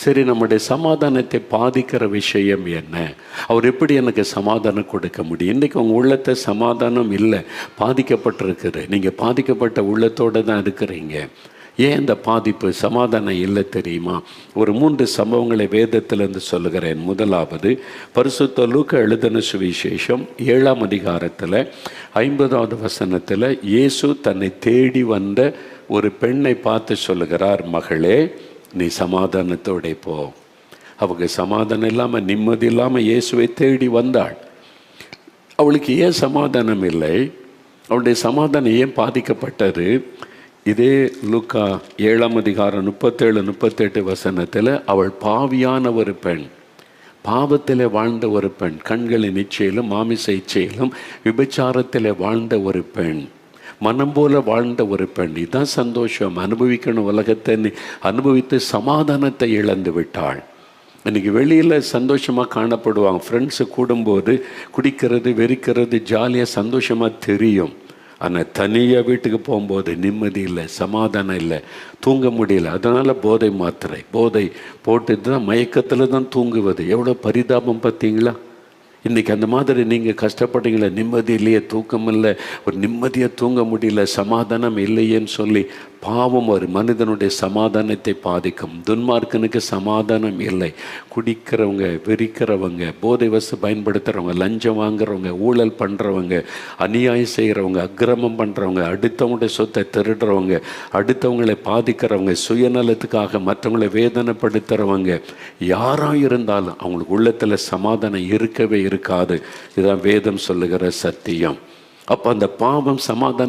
சரி, நம்முடைய சமாதானத்தை பாதிக்கிற விஷயம் என்ன? அவர் எப்படி எனக்கு சமாதானம் கொடுக்க முடியும்? இன்றைக்கி உங்கள் உள்ளத்தை சமாதானம் இல்லை, பாதிக்கப்பட்டிருக்குது. நீங்கள் பாதிக்கப்பட்ட உள்ளத்தோடு தான் இருக்கிறீங்க. ஏன் இந்த பாதிப்பு, சமாதானம் இல்லை தெரியுமா? ஒரு 3 சம்பவங்களை வேதத்திலிருந்து சொல்லுகிறேன். முதலாவது, பரிசுத்த லூக்கா எழுதின சுவிசேஷம் 7ஆம் அதிகாரத்தில் 50வது வசனத்தில் இயேசு தன்னை தேடி வந்த ஒரு பெண்ணை பார்த்து சொல்லுகிறார், மகளே, நீ சமாதானத்தோടെ போ. அவங்க சமாதானம் இல்லாமல், நிம்மதி இல்லாமல் இயேசுவை தேடி வந்தாள். அவளுக்கு ஏன் சமாதானம் இல்லை? அவளுடைய சமாதானம் ஏன் பாதிக்கப்பட்டது? இதே லூக்கா 7ஆம் அதிகாரம் 37-38 வசனத்தில் அவள் பாவியான ஒரு பெண், பாவத்தில் வாழ்ந்த ஒரு பெண், கண்களின் இச்சையிலும் மாமிச இச்சையிலும் விபச்சாரத்தில் வாழ்ந்த ஒரு பெண், மனம் போல வாழ்ந்த ஒரு பெண். இதுதான் சந்தோஷம், அனுபவிக்கணும் உலகத்தை, அனுபவித்து சமாதானத்தை இழந்து விட்டாள். இன்றைக்கி வெளியில் சந்தோஷமாக காணப்படுவாங்க, ஃப்ரெண்ட்ஸு கூடும்போது குடிக்கிறது, வெறிக்கிறது, ஜாலியாக சந்தோஷமாக தெரியும். ஆனால் தனியாக வீட்டுக்கு போகும்போது நிம்மதி இல்லை, சமாதானம் இல்லை, தூங்க முடியல. அதனால் போதை மாத்திரை, போதை போட்டு தான் மயக்கத்தில் தான் தூங்குவது. எவ்வளோ பரிதாபம் பார்த்தீங்களா? இன்றைக்கி அந்த மாதிரி நீங்கள் கஷ்டப்படுறீங்களே, நிம்மதி இல்லையே, தூக்கம் இல்லை, ஒரு நிம்மதியாக தூங்க முடியல, சமாதானம் இல்லையேன்னு சொல்லி. பாவம் ஒரு மனிதனுடைய சமாதானத்தை பாதிக்கும். துன்மார்க்கனுக்கு சமாதானம் இல்லை. குடிக்கிறவங்க, வெறிக்கிறவங்க, போதை வசு பயன்படுத்துகிறவங்க, லஞ்சம் வாங்குறவங்க, ஊழல் பண்ணுறவங்க, அநியாயம் செய்கிறவங்க, அக்கிரமம் பண்ணுறவங்க, அடுத்தவங்களுடைய சொத்தை திருடுறவங்க, அடுத்தவங்களை பாதிக்கிறவங்க, சுயநலத்துக்காக மற்றவங்களை வேதனைப்படுத்துகிறவங்க, யாராக இருந்தாலும் அவங்களுக்கு உள்ளத்தில் சமாதானம் இருக்கவே இருக்காது. இதுதான் வேதம் சொல்லுகிற சத்தியம். அப்போ அந்த பாவம் சமாதானம்